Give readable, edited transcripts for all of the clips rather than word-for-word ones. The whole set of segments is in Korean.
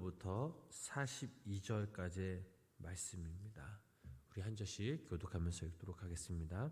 41절부터 42절까지의 말씀입니다. 우리 한 절씩 교독하면서 읽도록 하겠습니다.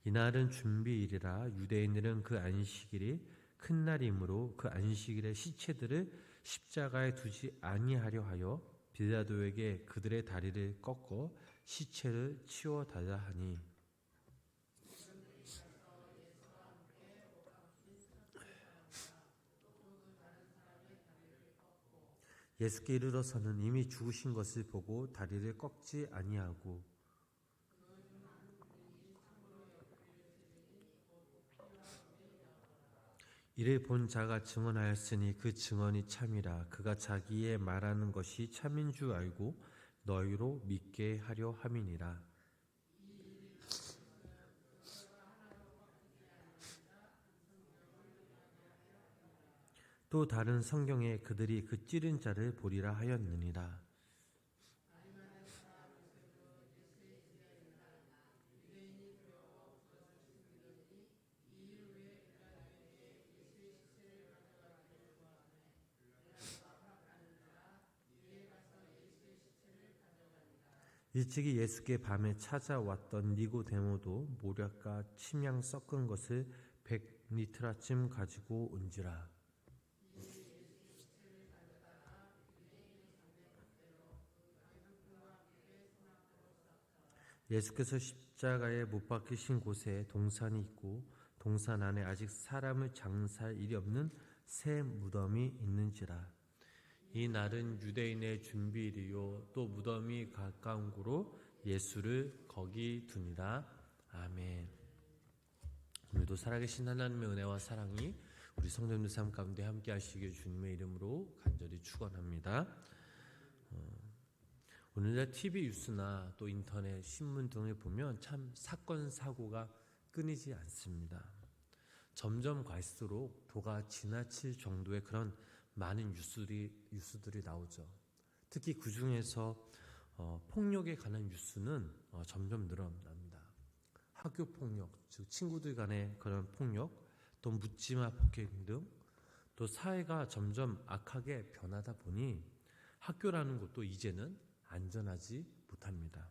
이날은 준비일이라 유대인들은 그 안식일이 큰 날이므로 그 안식일의 시체들을 십자가에 두지 아니하려 하여 빌라도에게 그들의 다리를 꺾어 시체를 치워달라 하니 예수께 이르러서는 이미 죽으신 것을 보고 다리를 꺾지 아니하고 이를 본 자가 증언하였으니 그 증언이 참이라. 그가 자기의 말하는 것이 참인 줄 알고 너희로 믿게 하려 함이니라. 또 다른 성경에 그들이 그 찌른 자를 보리라 하였느니라. 일찍이 예수께 밤에 찾아왔던 니고데모도 모략과 침향 섞은 것을 100리트라쯤 가지고 온지라. 예수께서 십자가에 못 박히신 곳에 동산이 있고 동산 안에 아직 사람을 장사할 일이 없는 새 무덤이 있는지라. 이 날은 유대인의 준비일이요 또 무덤이 가까운 고로 예수를 거기 두니라. 아멘. 오늘도 살아계신 하나님의 은혜와 사랑이 우리 성도님들 삶 가운데 함께 하시길 주님의 이름으로 간절히 축원합니다. 오늘날 TV 뉴스나 또 인터넷 신문 등을 보면 참 사건 사고가 끊이지 않습니다. 점점 갈수록 도가 지나칠 정도의 그런 많은 뉴스들이 나오죠. 특히 그 중에서 폭력에 관한 뉴스는 점점 늘어납니다. 학교 폭력, 즉 친구들 간의 그런 폭력, 또 묻지마 폭행 등, 또 사회가 점점 악하게 변하다 보니 학교라는 곳도 이제는 안전하지 못합니다.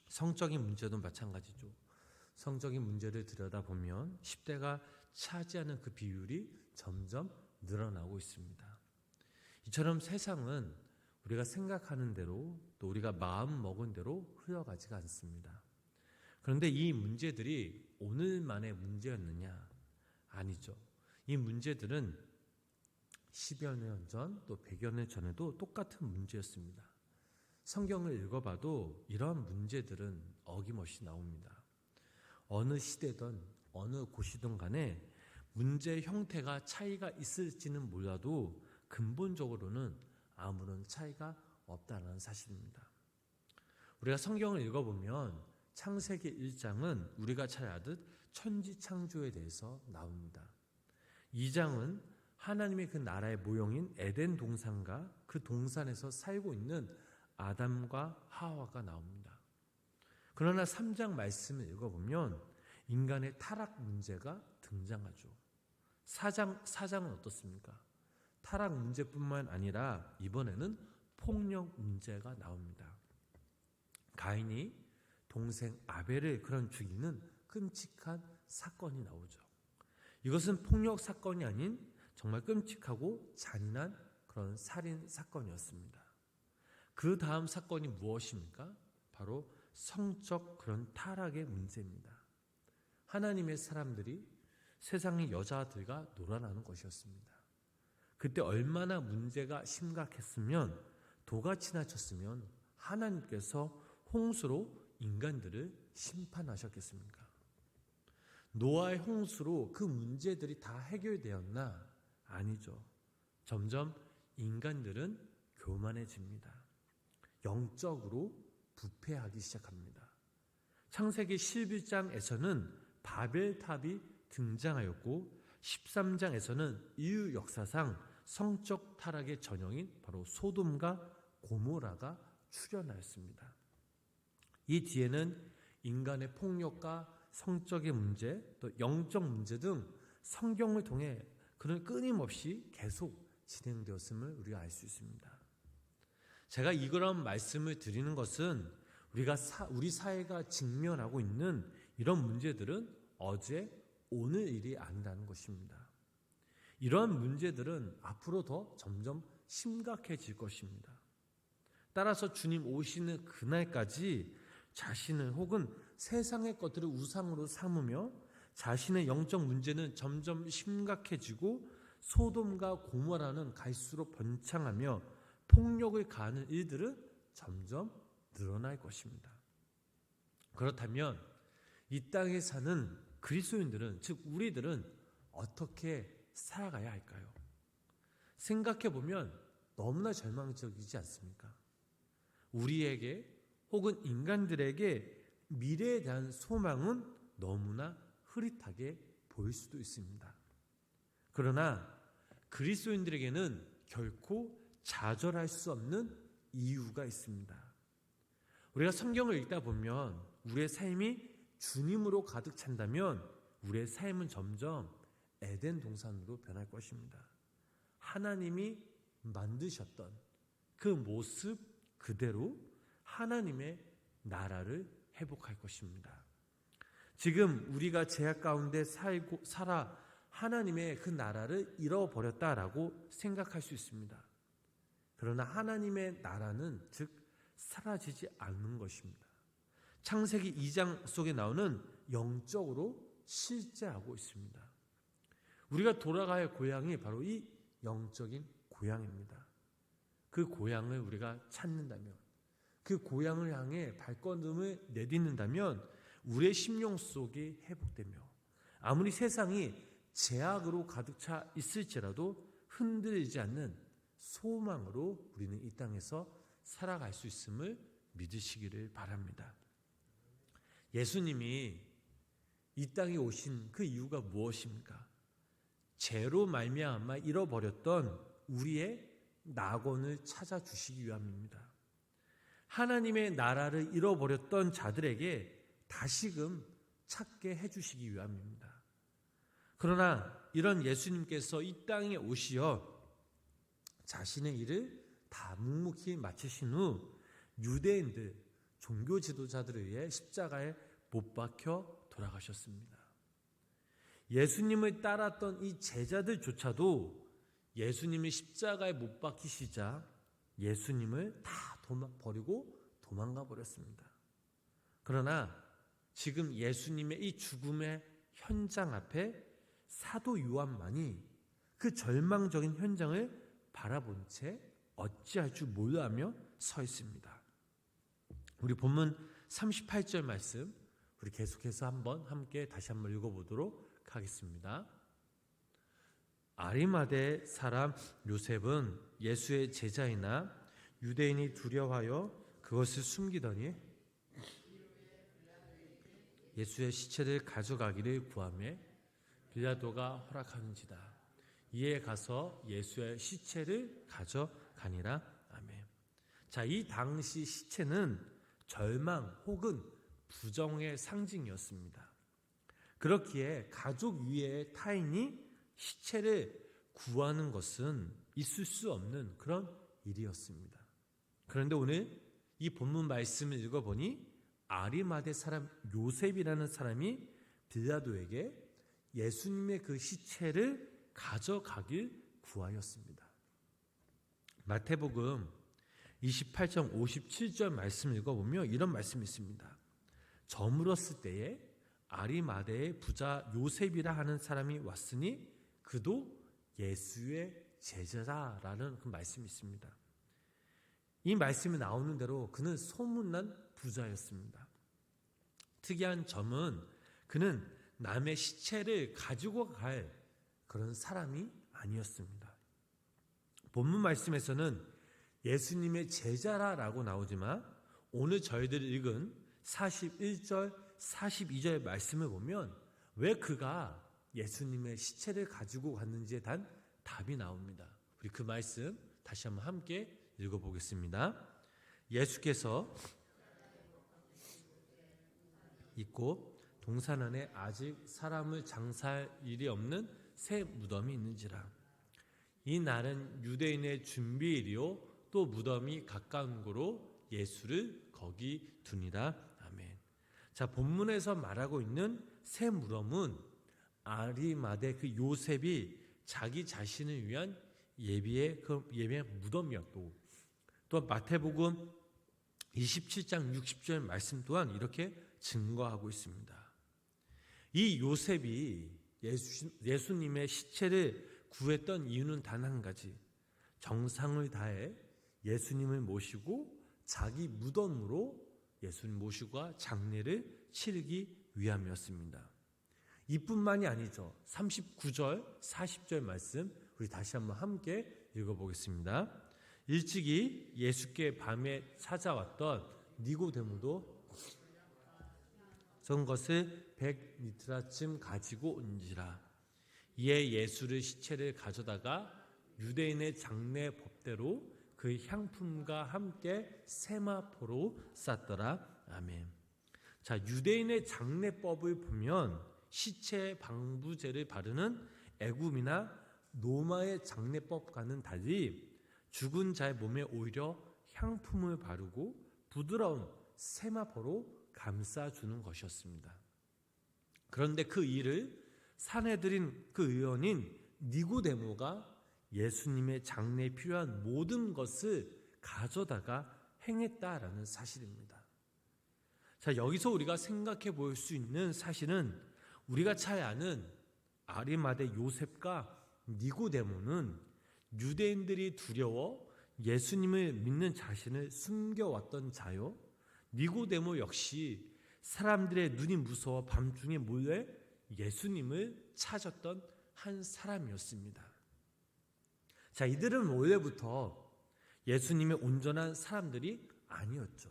성적인 문제도 마찬가지죠. 성적인 문제를 들여다보면 10대가 차지하는 그 비율이 점점 늘어나고 있습니다. 이처럼 세상은 우리가 생각하는 대로 또 우리가 마음 먹은 대로 흘러가지가 않습니다. 그런데 이 문제들이 오늘만의 문제였느냐? 아니죠. 이 문제들은 10여 년 전 또 100여 년 전에도 똑같은 문제였습니다. 성경을 읽어봐도 이러한 문제들은 어김없이 나옵니다. 어느 시대든 어느 곳이든 간에 문제의 형태가 차이가 있을지는 몰라도 근본적으로는 아무런 차이가 없다는 사실입니다. 우리가 성경을 읽어보면 창세기 1장은 우리가 잘 아듯 천지창조에 대해서 나옵니다. 2장은 하나님의 그 나라의 모형인 에덴 동산과 그 동산에서 살고 있는 아담과 하와가 나옵니다. 그러나 3장 말씀을 읽어보면 인간의 타락 문제가 등장하죠. 4장은 어떻습니까? 타락 문제뿐만 아니라 이번에는 폭력 문제가 나옵니다. 가인이 동생 아벨을 그런 죽이는 끔찍한 사건이 나오죠. 이것은 폭력 사건이 아닌 정말 끔찍하고 잔인한 그런 살인 사건이었습니다. 그 다음 사건이 무엇입니까? 바로 성적 그런 타락의 문제입니다. 하나님의 사람들이 세상의 여자들과 놀아나는 것이었습니다. 그때 얼마나 문제가 심각했으면 도가 지나쳤으면 하나님께서 홍수로 인간들을 심판하셨겠습니까? 노아의 홍수로 그 문제들이 다 해결되었나? 아니죠. 점점 인간들은 교만해집니다. 영적으로 부패하기 시작합니다. 창세기 11장에서는 바벨탑이 등장하였고 13장에서는 인류 역사상 성적 타락의 전형인 바로 소돔과 고모라가 출현하였습니다. 이 뒤에는 인간의 폭력과 성적의 문제, 또 영적 문제 등 성경을 통해 그는 끊임없이 계속 진행되었음을 우리가 알 수 있습니다. 제가 이런 말씀을 드리는 것은 우리 사회가 직면하고 있는 이런 문제들은 어제 오늘 일이 아니라는 것입니다. 이러한 문제들은 앞으로 더 점점 심각해질 것입니다. 따라서 주님 오시는 그날까지 자신을 혹은 세상의 것들을 우상으로 삼으며 자신의 영적 문제는 점점 심각해지고 소돔과 고모라는 갈수록 번창하며 폭력을 가하는 일들은 점점 늘어날 것입니다. 그렇다면 이 땅에 사는 그리스도인들은, 즉 우리들은 어떻게 살아가야 할까요? 생각해 보면 너무나 절망적이지 않습니까? 우리에게 혹은 인간들에게 미래에 대한 소망은 너무나 흐릿하게 보일 수도 있습니다. 그러나 그리스도인들에게는 결코 좌절할 수 없는 이유가 있습니다. 우리가 성경을 읽다 보면 우리의 삶이 주님으로 가득 찬다면 우리의 삶은 점점 에덴 동산으로 변할 것입니다. 하나님이 만드셨던 그 모습 그대로 하나님의 나라를 회복할 것입니다. 지금 우리가 죄악 가운데 살아 하나님의 그 나라를 잃어버렸다라고 생각할 수 있습니다. 그러나 하나님의 나라는 즉 사라지지 않는 것입니다. 창세기 2장 속에 나오는 영적으로 실제하고 있습니다. 우리가 돌아가야 할 고향이 바로 이 영적인 고향입니다. 그 고향을 우리가 찾는다면, 그 고향을 향해 발걸음을 내딛는다면 우리의 심령 속이 회복되며 아무리 세상이 죄악으로 가득 차 있을지라도 흔들리지 않는 소망으로 우리는 이 땅에서 살아갈 수 있음을 믿으시기를 바랍니다. 예수님이 이 땅에 오신 그 이유가 무엇입니까? 죄로 말미암아 잃어버렸던 우리의 낙원을 찾아주시기 위함입니다. 하나님의 나라를 잃어버렸던 자들에게 다시금 찾게 해주시기 위함입니다. 그러나 이런 예수님께서 이 땅에 오시어 자신의 일을 다 묵묵히 마치신 후 유대인들, 종교 지도자들에 의해 십자가에 못 박혀 돌아가셨습니다. 예수님을 따랐던 이 제자들조차도 예수님이 십자가에 못 박히시자 예수님을 다 버리고 도망가 버렸습니다. 그러나 지금 예수님의 이 죽음의 현장 앞에 사도 요한만이 그 절망적인 현장을 바라본 채 어찌할 줄 몰라하며 서 있습니다. 우리 본문 38절 말씀 우리 계속해서 함께 다시 한번 읽어보도록 하겠습니다. 아리마대 사람 요셉은 예수의 제자이나 유대인이 두려워하여 그것을 숨기더니 예수의 시체를 가져가기를 구하며 빌라도가 허락하는지다. 이에 가서 예수의 시체를 가져가니라. 아멘. 자, 이 당시 시체는 절망 혹은 부정의 상징이었습니다. 그렇기에 가족 위에 타인이 시체를 구하는 것은 있을 수 없는 그런 일이었습니다. 그런데 오늘 이 본문 말씀을 읽어보니 아리마대 사람 요셉이라는 사람이 빌라도에게 예수님의 그 시체를 가져가길 구하였습니다. 마태복음 28장 57절 말씀을 읽어보면 이런 말씀이 있습니다. 저물었을 때에 아리마대의 부자 요셉이라 하는 사람이 왔으니 그도 예수의 제자라는 그 말씀이 있습니다. 이 말씀이 나오는 대로 그는 소문난 부자였습니다. 특이한 점은 그는 남의 시체를 가지고 갈 그런 사람이 아니었습니다. 본문 말씀에서는 예수님의 제자라고 나오지만 오늘 저희들이 읽은 41절, 42절 말씀을 보면 왜 그가 예수님의 시체를 가지고 갔는지에 대한 답이 나옵니다. 우리 그 말씀 다시 한번 함께 읽어보겠습니다. 예수께서 있고 동산 안에 아직 사람을 장사할 일이 없는 새 무덤이 있는지라. 이 날은 유대인의 준비일이요 또 무덤이 가까운 고로 예수를 거기 두니라. 아멘. 자, 본문에서 말하고 있는 새 무덤은 아리마대 그 요셉이 자기 자신을 위한 예비의 무덤이었고, 또 마태복음 27장 60절 말씀 또한 이렇게 증거하고 있습니다. 이 요셉이 예수님의 시체를 구했던 이유는 단 한 가지, 정성을 다해 예수님을 모시고 자기 무덤으로 예수님 모시고 장례를 치르기 위함이었습니다. 이뿐만이 아니죠. 39절 40절 말씀 우리 다시 한번 함께 읽어보겠습니다. 일찍이 예수께 밤에 찾아왔던 니고데모도 전 것을 100리트라쯤 가지고 온지라. 이에 예수를 시체를 가져다가 유대인의 장례 법대로 그 향품과 함께 세마포로 쌌더라. 아멘. 자, 유대인의 장례법을 보면 시체 방부제를 바르는 애굽이나 로마의 장례법과는 달리 죽은 자의 몸에 오히려 향품을 바르고 부드러운 세마포로 감싸주는 것이었습니다. 그런데 그 일을 산헤드린 그 의원인 니고데모가 예수님의 장례에 필요한 모든 것을 가져다가 행했다라는 사실입니다. 자, 여기서 우리가 생각해 볼 수 있는 사실은 우리가 잘 아는 아리마대 요셉과 니고데모는 유대인들이 두려워 예수님을 믿는 자신을 숨겨왔던 자요, 니고데모 역시 사람들의 눈이 무서워 밤중에 몰래 예수님을 찾았던 한 사람이었습니다. 자, 이들은 원래부터 예수님의 온전한 사람들이 아니었죠.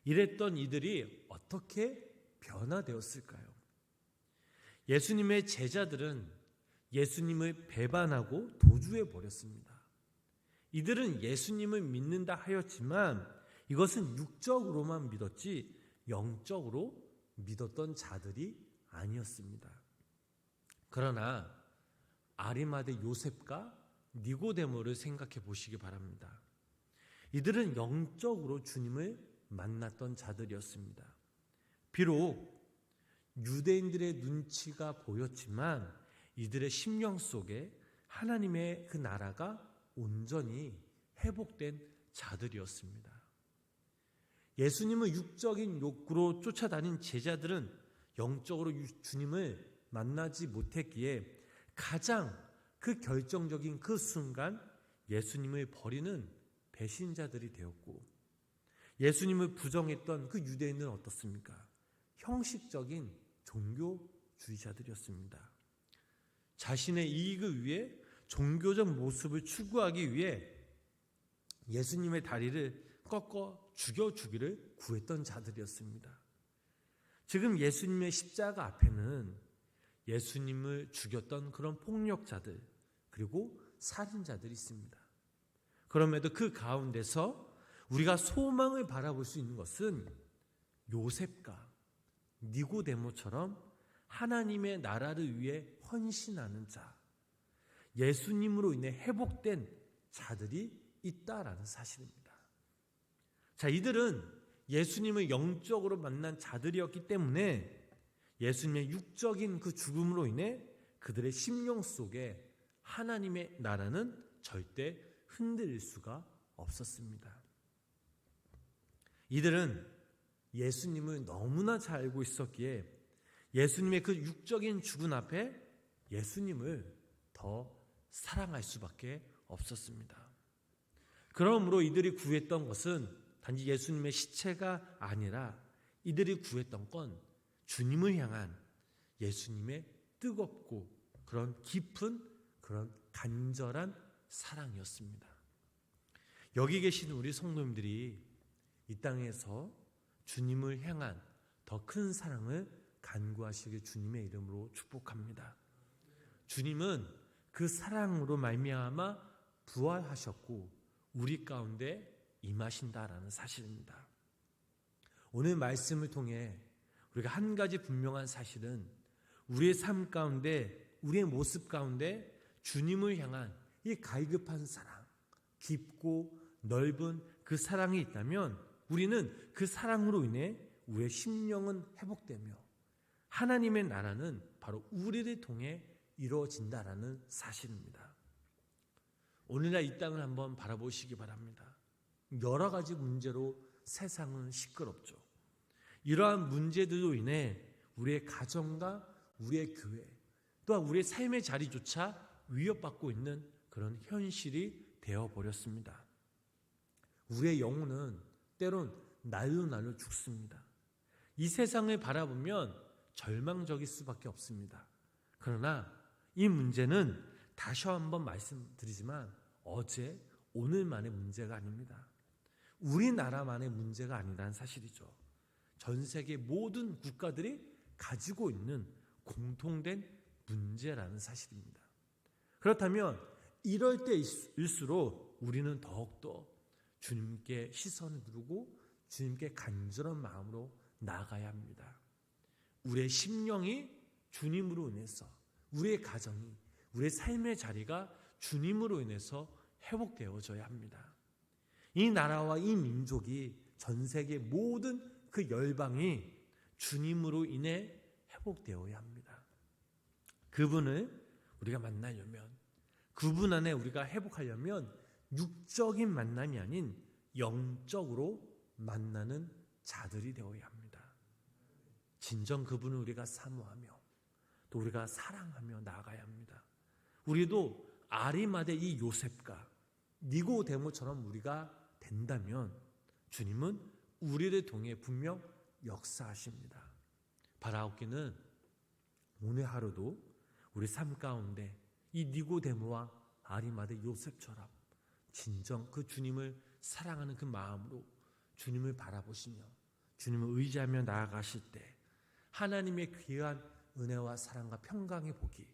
이랬던 이들이 어떻게 변화되었을까요? 예수님의 제자들은 예수님을 배반하고 도주해 버렸습니다. 이들은 예수님을 믿는다 하였지만 이것은 육적으로만 믿었지 영적으로 믿었던 자들이 아니었습니다. 그러나 아리마대 요셉과 니고데모를 생각해 보시기 바랍니다. 이들은 영적으로 주님을 만났던 자들이었습니다. 비록 유대인들의 눈치가 보였지만 이들의 심령 속에 하나님의 그 나라가 온전히 회복된 자들이었습니다. 예수님을 육적인 욕구로 쫓아다닌 제자들은 영적으로 주님을 만나지 못했기에 가장 그 결정적인 그 순간 예수님을 버리는 배신자들이 되었고, 예수님을 부정했던 그 유대인은 어떻습니까? 형식적인 종교주의자들이었습니다. 자신의 이익을 위해 종교적 모습을 추구하기 위해 예수님의 다리를 꺾어 죽여주기를 구했던 자들이었습니다. 지금 예수님의 십자가 앞에는 예수님을 죽였던 그런 폭력자들 그리고 살인자들이 있습니다. 그럼에도 그 가운데서 우리가 소망을 바라볼 수 있는 것은 요셉과 니고데모처럼 하나님의 나라를 위해 헌신하는 자, 예수님으로 인해 회복된 자들이 있다라는 사실입니다. 자, 이들은 예수님을 영적으로 만난 자들이었기 때문에 예수님의 육적인 그 죽음으로 인해 그들의 심령 속에 하나님의 나라는 절대 흔들릴 수가 없었습니다. 이들은 예수님을 너무나 잘 알고 있었기에 예수님의 그 육적인 죽음 앞에 예수님을 더 사랑할 수밖에 없었습니다. 그러므로 이들이 구했던 것은 단지 예수님의 시체가 아니라 이들이 구했던 건 주님을 향한 예수님의 뜨겁고 그런 깊은 그런 간절한 사랑이었습니다. 여기 계시는 우리 성도님들이 이 땅에서 주님을 향한 더 큰 사랑을 간구하시길 주님의 이름으로 축복합니다. 주님은 그 사랑으로 말미암아 부활하셨고 우리 가운데 임하신다라는 사실입니다. 오늘 말씀을 통해 우리가 한 가지 분명한 사실은 우리의 삶 가운데, 우리의 모습 가운데 주님을 향한 이 갈급한 사랑, 깊고 넓은 그 사랑이 있다면 우리는 그 사랑으로 인해 우리의 심령은 회복되며 하나님의 나라는 바로 우리를 통해 이루어진다라는 사실입니다. 오늘날 이 땅을 한번 바라보시기 바랍니다. 여러 가지 문제로 세상은 시끄럽죠. 이러한 문제들로 인해 우리의 가정과 우리의 교회 또한 우리의 삶의 자리조차 위협받고 있는 그런 현실이 되어버렸습니다. 우리의 영혼은 때론 날로 죽습니다. 이 세상을 바라보면 절망적일 수밖에 없습니다. 그러나 이 문제는 다시 한번 말씀드리지만 어제 오늘만의 문제가 아닙니다. 우리나라만의 문제가 아니라는 사실이죠. 전 세계 모든 국가들이 가지고 있는 공통된 문제라는 사실입니다. 그렇다면 이럴 때일수록 우리는 더욱더 주님께 시선을 두르고 주님께 간절한 마음으로 나아가야 합니다. 우리의 심령이 주님으로 인해서 우리의 가정이 우리의 삶의 자리가 주님으로 인해서 회복되어져야 합니다. 이 나라와 이 민족이 전 세계 모든 그 열방이 주님으로 인해 회복되어야 합니다. 그분을 우리가 만나려면 그분 안에 우리가 회복하려면 육적인 만남이 아닌 영적으로 만나는 자들이 되어야 합니다. 진정 그분을 우리가 사모하며 또 우리가 사랑하며 나아가야 합니다. 우리도 아리마대 이 요셉과 니고데모처럼 우리가 된다면 주님은 우리를 통해 분명 역사하십니다. 바라옵기는 오늘 하루도 우리 삶 가운데 이 니고데모와 아리마대 요셉처럼 진정 그 주님을 사랑하는 그 마음으로 주님을 바라보시며 주님을 의지하며 나아가실 때 하나님의 귀한 은혜와 사랑과 평강의 복이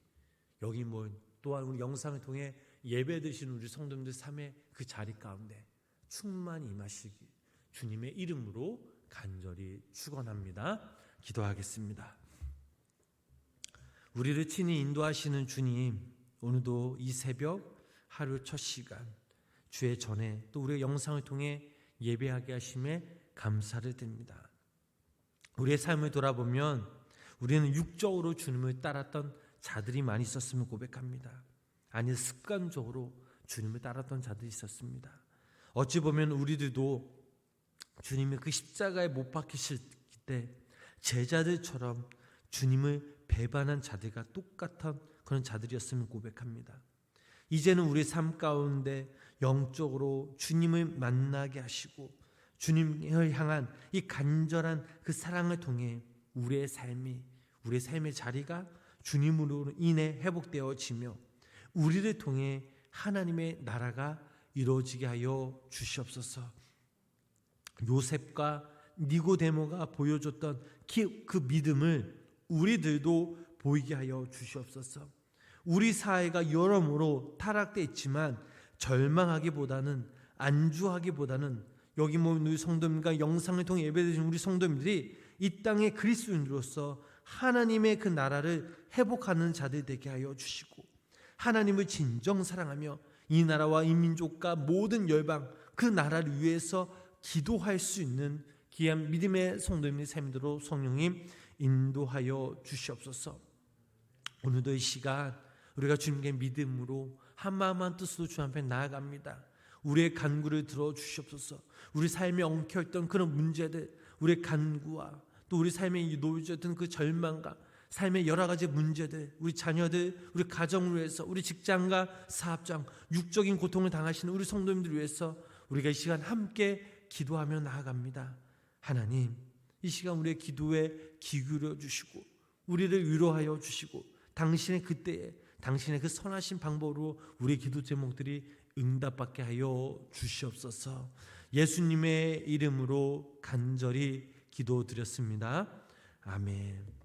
여기 모인 또한 우리 영상을 통해 예배 드시는 우리 성도님들 삶의 그 자리 가운데 충만히 임하시기 주님의 이름으로 간절히 축원합니다. 기도하겠습니다. 우리를 친히 인도하시는 주님, 오늘도 이 새벽 하루 첫 시간 주의 전에 또 우리의 영상을 통해 예배하게 하심에 감사를 드립니다. 우리의 삶을 돌아보면 우리는 육적으로 주님을 따랐던 자들이 많이 있었음을 고백합니다. 아니 습관적으로 주님을 따랐던 자들이 있었습니다. 어찌 보면 우리들도 주님의 그 십자가에 못 박히실 때 제자들처럼 주님을 배반한 자들과 똑같은 그런 자들이었음을 고백합니다. 이제는 우리 삶 가운데 영적으로 주님을 만나게 하시고 주님을 향한 이 간절한 그 사랑을 통해 우리의 삶의 자리가 주님으로 인해 회복되어지며 우리를 통해 하나님의 나라가 이루어지게 하여 주시옵소서. 요셉과 니고데모가 보여줬던 그 믿음을 우리들도 보이게 하여 주시옵소서. 우리 사회가 여러모로 타락되어 있지만 절망하기보다는 안주하기보다는 여기 모인 우리 성도님과 영상을 통해 예배드리는 우리 성도님들이 이 땅의 그리스도인으로서 하나님의 그 나라를 회복하는 자들 되게 하여 주시고 하나님을 진정 사랑하며 이 나라와 이 민족과 모든 열방 그 나라를 위해서 기도할 수 있는 귀한 믿음의 성도님의 삶대로 성령님 인도하여 주시옵소서. 오늘도 이 시간 우리가 주님께 믿음으로 한마음 한뜻으로 주 앞에 나아갑니다. 우리의 간구를 들어주시옵소서. 우리 삶에 엉켜있던 그런 문제들, 우리의 간구와 또 우리 삶에 놓여졌던 그 절망과 삶의 여러 가지 문제들, 우리 자녀들, 우리 가정을 위해서, 우리 직장과 사업장, 육적인 고통을 당하시는 우리 성도님들 위해서 우리가 이 시간 함께 기도하며 나아갑니다. 하나님, 이 시간 우리의 기도에 귀 기울여 주시고 우리를 위로하여 주시고 당신의 그때에 당신의 그 선하신 방법으로 우리의 기도 제목들이 응답받게 하여 주시옵소서. 예수님의 이름으로 간절히 기도드렸습니다. 아멘.